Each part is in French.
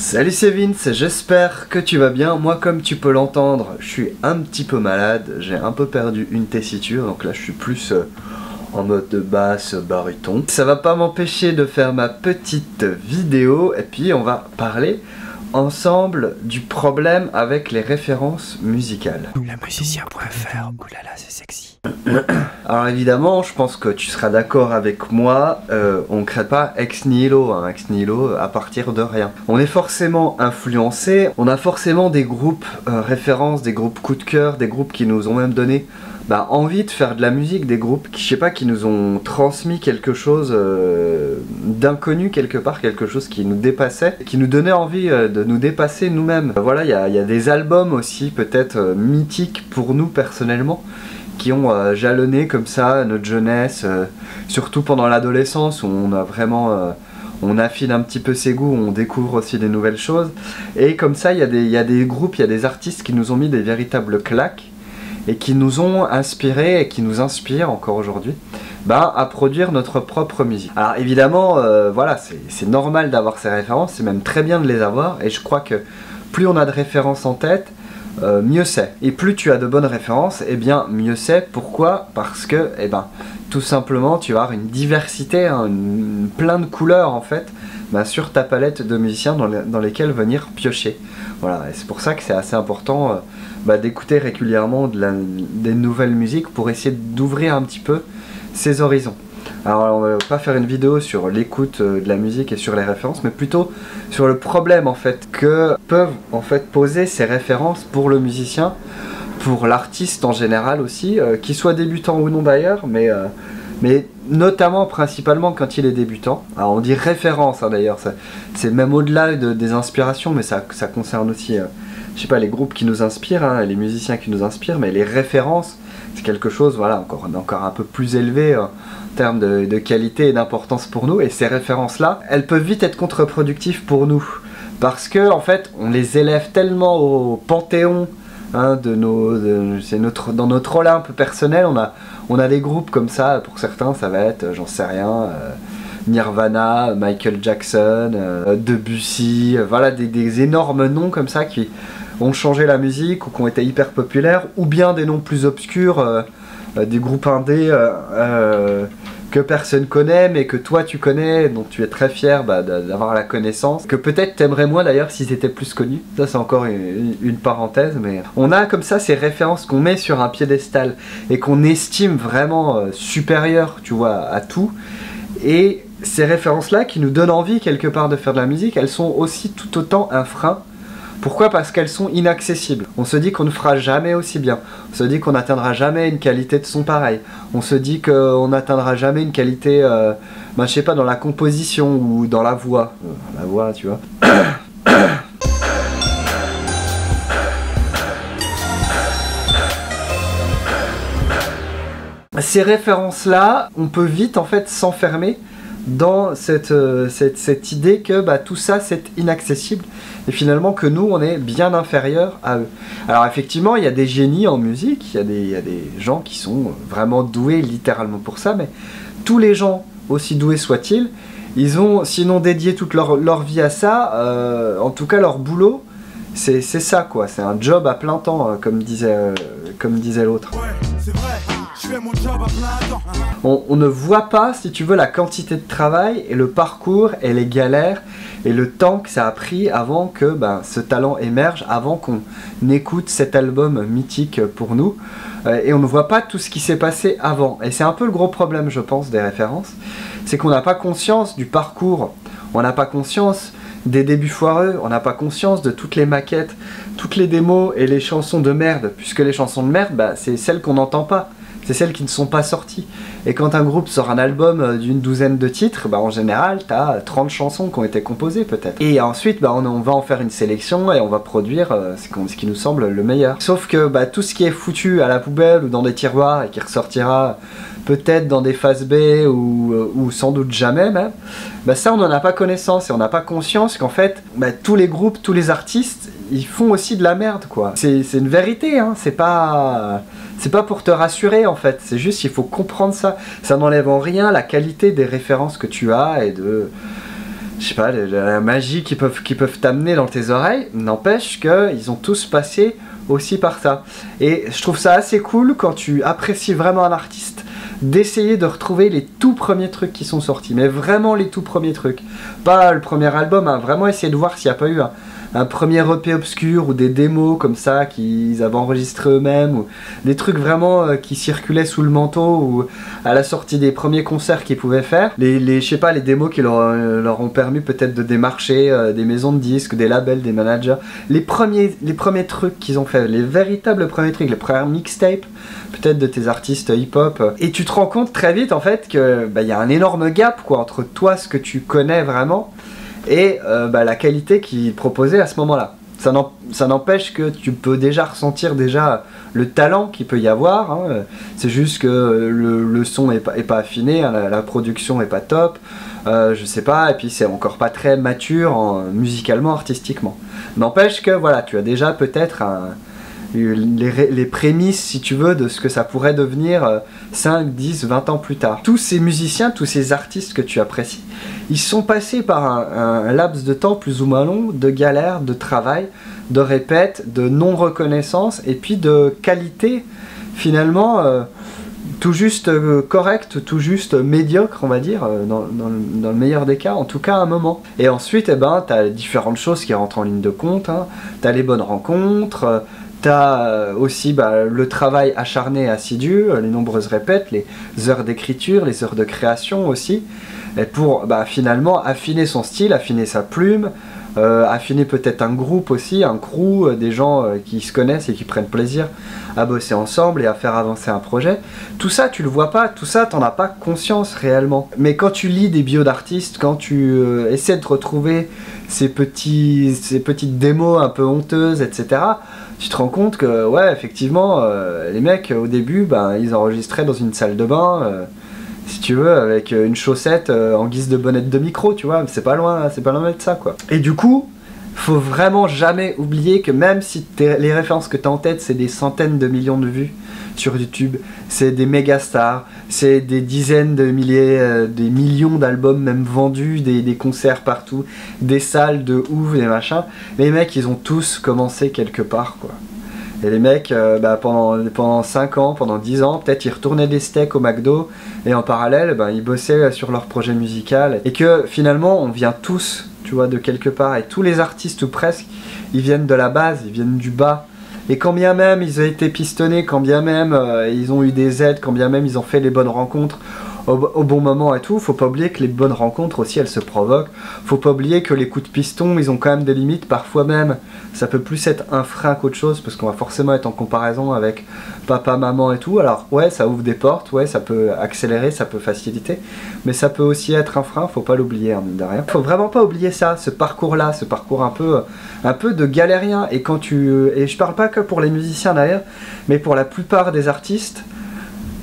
Salut, c'est Vince, j'espère que tu vas bien. Moi, comme tu peux l'entendre, je suis un petit peu malade, j'ai un peu perdu une tessiture, donc là je suis plus en mode de basse, baryton. Ça va pas m'empêcher de faire ma petite vidéo, et puis on va parler ensemble du problème avec les références musicales. Lamusicien.fr, oulala c'est sexy. Alors évidemment, je pense que tu seras d'accord avec moi, on ne crée pas ex nihilo, hein, ex nihilo à partir de rien. On est forcément influencé, on a forcément des groupes références, des groupes coup de cœur, des groupes qui nous ont même donné envie de faire de la musique, des groupes qui, je sais pas, qui nous ont transmis quelque chose d'inconnu quelque part, quelque chose qui nous dépassait, qui nous donnait envie de nous dépasser nous-mêmes. Voilà, il y a des albums aussi peut-être mythiques pour nous personnellement, qui ont jalonné comme ça notre jeunesse, surtout pendant l'adolescence où on a vraiment... on affine un petit peu ses goûts, on découvre aussi des nouvelles choses. Et comme ça, il y a des groupes, il y a des artistes qui nous ont mis des véritables claques et qui nous ont inspirés et qui nous inspirent encore aujourd'hui à produire notre propre musique. Alors évidemment, voilà, c'est normal d'avoir ces références, c'est même très bien de les avoir, et je crois que plus on a de références en tête, mieux c'est. Et plus tu as de bonnes références, et bien mieux c'est. Pourquoi? Parce que, tout simplement, tu vas avoir une diversité, hein, plein de couleurs en fait, sur ta palette de musiciens dans lesquels venir piocher. Voilà, et c'est pour ça que c'est assez important d'écouter régulièrement des nouvelles musiques pour essayer d'ouvrir un petit peu ses horizons. Alors on va pas faire une vidéo sur l'écoute de la musique et sur les références, mais plutôt sur le problème en fait que peuvent en fait poser ces références pour le musicien, pour l'artiste en général aussi, qu'il soit débutant ou non d'ailleurs, mais notamment principalement quand il est débutant. Alors on dit référence hein, d'ailleurs, c'est même au-delà des inspirations, mais ça concerne aussi je sais pas, les groupes qui nous inspirent, hein, les musiciens qui nous inspirent, mais les références, c'est quelque chose, voilà, encore un peu plus élevé en termes de qualité et d'importance pour nous. Et ces références-là, elles peuvent vite être contre-productives pour nous, parce que en fait, on les élève tellement au panthéon, hein, dans notre Olympe personnel. On a des groupes comme ça. Pour certains, ça va être, j'en sais rien. Nirvana, Michael Jackson, Debussy, voilà des énormes noms comme ça qui ont changé la musique ou qui ont été hyper populaires, ou bien des noms plus obscurs, des groupes indés que personne connaît mais que toi tu connais, dont tu es très fier d'avoir la connaissance, que peut-être t'aimerais moins d'ailleurs s'ils étaient plus connus. Ça c'est encore une parenthèse, mais on a comme ça ces références qu'on met sur un piédestal et qu'on estime vraiment supérieures, tu vois, à tout. Et ces références-là qui nous donnent envie quelque part de faire de la musique, elles sont aussi tout autant un frein. Pourquoi? Parce qu'elles sont inaccessibles. On se dit qu'on ne fera jamais aussi bien. On se dit qu'on n'atteindra jamais une qualité de son pareil. On se dit qu'on n'atteindra jamais une qualité, je sais pas, dans la composition ou dans la voix. La voix, tu vois. Ces références-là, on peut vite en fait s'enfermer dans cette idée que tout ça c'est inaccessible et finalement que nous on est bien inférieur à eux. Alors effectivement il y a des génies en musique, il y a des gens qui sont vraiment doués littéralement pour ça, mais tous les gens, aussi doués soient-ils, ils ont sinon dédié toute leur vie à ça, en tout cas leur boulot c'est ça quoi, c'est un job à plein temps comme disait l'autre. Ouais, c'est vrai. On ne voit pas, si tu veux, la quantité de travail et le parcours et les galères et le temps que ça a pris avant que ce talent émerge, avant qu'on écoute cet album mythique pour nous. Et on ne voit pas tout ce qui s'est passé avant. Et c'est un peu le gros problème, je pense, des références. C'est qu'on n'a pas conscience du parcours, on n'a pas conscience des débuts foireux, on n'a pas conscience de toutes les maquettes, toutes les démos et les chansons de merde, puisque les chansons de merde, c'est celles qu'on n'entend pas. C'est celles qui ne sont pas sorties. Et quand un groupe sort un album d'une douzaine de titres, en général, t'as 30 chansons qui ont été composées peut-être. Et ensuite, on va en faire une sélection et on va produire ce qui nous semble le meilleur. Sauf que tout ce qui est foutu à la poubelle ou dans des tiroirs et qui ressortira peut-être dans des phases B ou sans doute jamais même, ça on n'en a pas connaissance et on n'a pas conscience qu'en fait, tous les groupes, tous les artistes, ils font aussi de la merde quoi. C'est une vérité, hein, c'est pas pour te rassurer en fait, c'est juste il faut comprendre ça. Ça n'enlève en rien la qualité des références que tu as et je sais pas, la magie qu'ils peuvent t'amener dans tes oreilles, n'empêche qu'ils ont tous passé aussi par ça. Et je trouve ça assez cool quand tu apprécies vraiment un artiste, d'essayer de retrouver les tout premiers trucs qui sont sortis, mais vraiment les tout premiers trucs. Pas le premier album, hein, vraiment essayer de voir s'il n'y a pas eu un premier EP obscur ou des démos comme ça qu'ils avaient enregistré eux-mêmes, ou des trucs vraiment qui circulaient sous le manteau ou à la sortie des premiers concerts qu'ils pouvaient faire. Je sais pas, les démos qui leur ont permis peut-être de démarcher des maisons de disques, des labels, des managers. Les premiers trucs qu'ils ont fait, les véritables premiers trucs, les premières mixtapes peut-être de tes artistes hip-hop. Et tu te rends compte très vite en fait que y a un énorme gap quoi, entre toi, ce que tu connais vraiment, et la qualité qu'ils proposaient à ce moment-là. Ça n'empêche que tu peux déjà ressentir le talent qu'il peut y avoir, hein. C'est juste que le son est pas affiné, hein, la production est pas top, je sais pas, et puis c'est encore pas très mature musicalement, artistiquement. N'empêche que voilà, tu as déjà peut-être les prémices, si tu veux, de ce que ça pourrait devenir 5, 10, 20 ans plus tard. Tous ces musiciens, tous ces artistes que tu apprécies, ils sont passés par un laps de temps plus ou moins long, de galère, de travail, de répète, de non-reconnaissance, et puis de qualité, finalement, tout juste correcte, tout juste médiocre, on va dire, dans le meilleur des cas, en tout cas à un moment. Et ensuite, t'as différentes choses qui rentrent en ligne de compte, hein. T'as les bonnes rencontres, t'as aussi le travail acharné et assidu, les nombreuses répètes, les heures d'écriture, les heures de création aussi, et pour finalement affiner son style, affiner sa plume, affiner peut-être un groupe aussi, un crew, des gens qui se connaissent et qui prennent plaisir à bosser ensemble et à faire avancer un projet. Tout ça, tu le vois pas, tout ça, t'en as pas conscience réellement. Mais quand tu lis des bios d'artistes, quand tu essaies de retrouver ces petites démos un peu honteuses, etc., tu te rends compte que, ouais, effectivement, les mecs, au début, ils enregistraient dans une salle de bain, si tu veux, avec une chaussette en guise de bonnette de micro, tu vois, c'est pas loin de ça, quoi. Et du coup, faut vraiment jamais oublier que même si les références que tu as en tête, c'est des centaines de millions de vues sur YouTube, c'est des méga stars, c'est des dizaines de milliers, des millions d'albums même vendus, des concerts partout, des salles de ouf, des machins, les mecs ils ont tous commencé quelque part, quoi. Et les mecs, pendant 5 ans, pendant 10 ans, peut-être ils retournaient des steaks au McDo, et en parallèle, ils bossaient sur leur projet musical, et que finalement on vient tous, tu vois, de quelque part, et tous les artistes ou presque, ils viennent de la base, ils viennent du bas, et quand bien même ils ont été pistonnés, quand bien même ils ont eu des aides, quand bien même ils ont fait les bonnes rencontres au bon moment et tout, faut pas oublier que les bonnes rencontres aussi elles se provoquent, faut pas oublier que les coups de piston ils ont quand même des limites, parfois même ça peut plus être un frein qu'autre chose, parce qu'on va forcément être en comparaison avec papa, maman et tout. Alors ouais, ça ouvre des portes, ouais, ça peut accélérer, ça peut faciliter, mais ça peut aussi être un frein, faut pas l'oublier, hein, mine de rien. Faut vraiment pas oublier ça, ce parcours là, ce parcours un peu de galérien. Et quand et je parle pas que pour les musiciens d'ailleurs, mais pour la plupart des artistes,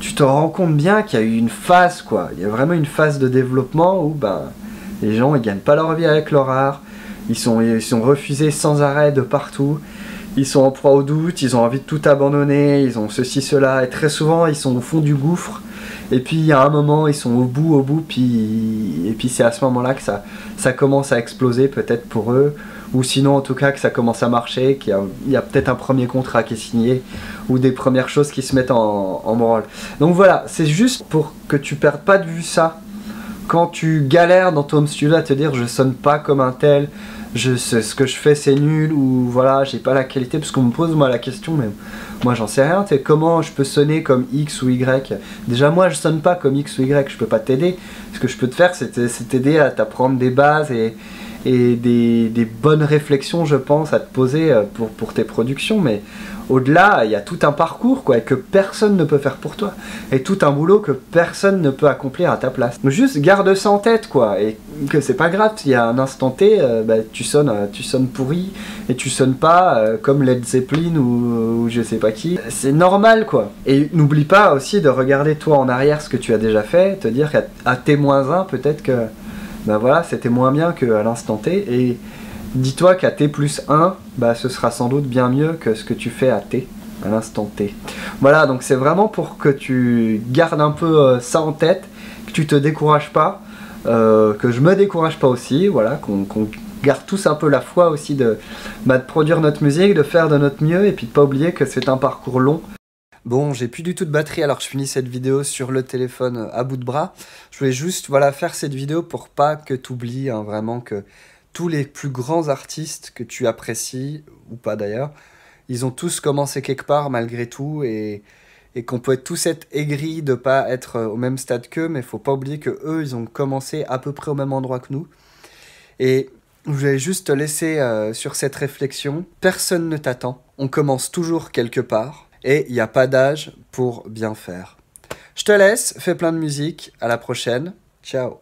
tu te rends compte bien qu'il y a eu une phase, quoi. Il y a vraiment une phase de développement où les gens ils gagnent pas leur vie avec leur art, ils sont refusés sans arrêt de partout, ils sont en proie au doute, ils ont envie de tout abandonner, ils ont ceci, cela, et très souvent ils sont au fond du gouffre, et puis il y a un moment ils sont au bout, et puis c'est à ce moment là que ça commence à exploser peut-être pour eux, ou sinon en tout cas que ça commence à marcher, qu'il y a peut-être un premier contrat qui est signé, ou des premières choses qui se mettent en branle. Donc voilà, c'est juste pour que tu perdes pas de vue ça, quand tu galères dans ton home studio à te dire je sonne pas comme un tel, ce que je fais c'est nul, ou voilà, j'ai pas la qualité, parce qu'on me pose moi la question, mais moi j'en sais rien, comment je peux sonner comme X ou Y. Déjà moi je sonne pas comme X ou Y, je peux pas t'aider, ce que je peux te faire c'est t'aider à t'apprendre des bases et des bonnes réflexions, je pense, à te poser pour tes productions, mais au-delà, il y a tout un parcours, quoi, que personne ne peut faire pour toi, et tout un boulot que personne ne peut accomplir à ta place. Donc juste garde ça en tête, quoi, et que c'est pas grave, il y a un instant T, tu sonnes pourri, et tu sonnes pas comme Led Zeppelin ou je sais pas qui, c'est normal, quoi. Et n'oublie pas aussi de regarder toi en arrière ce que tu as déjà fait, te dire qu'à T-1, peut-être que voilà, c'était moins bien qu'à l'instant T, et dis-toi qu'à T+1, ce sera sans doute bien mieux que ce que tu fais à T, à l'instant T. Voilà, donc c'est vraiment pour que tu gardes un peu ça en tête, que tu te décourages pas, que je me décourage pas aussi, voilà, qu'on garde tous un peu la foi aussi de produire notre musique, de faire de notre mieux, et puis de pas oublier que c'est un parcours long. Bon, j'ai plus du tout de batterie alors je finis cette vidéo sur le téléphone à bout de bras. Je voulais juste voilà, faire cette vidéo pour pas que tu oublies vraiment que tous les plus grands artistes que tu apprécies, ou pas d'ailleurs, ils ont tous commencé quelque part malgré tout et qu'on peut tous être aigris de pas être au même stade qu'eux, mais faut pas oublier que eux ils ont commencé à peu près au même endroit que nous. Et je vais juste te laisser sur cette réflexion. Personne ne t'attend, on commence toujours quelque part. Et il n'y a pas d'âge pour bien faire. Je te laisse, fais plein de musique, à la prochaine, ciao.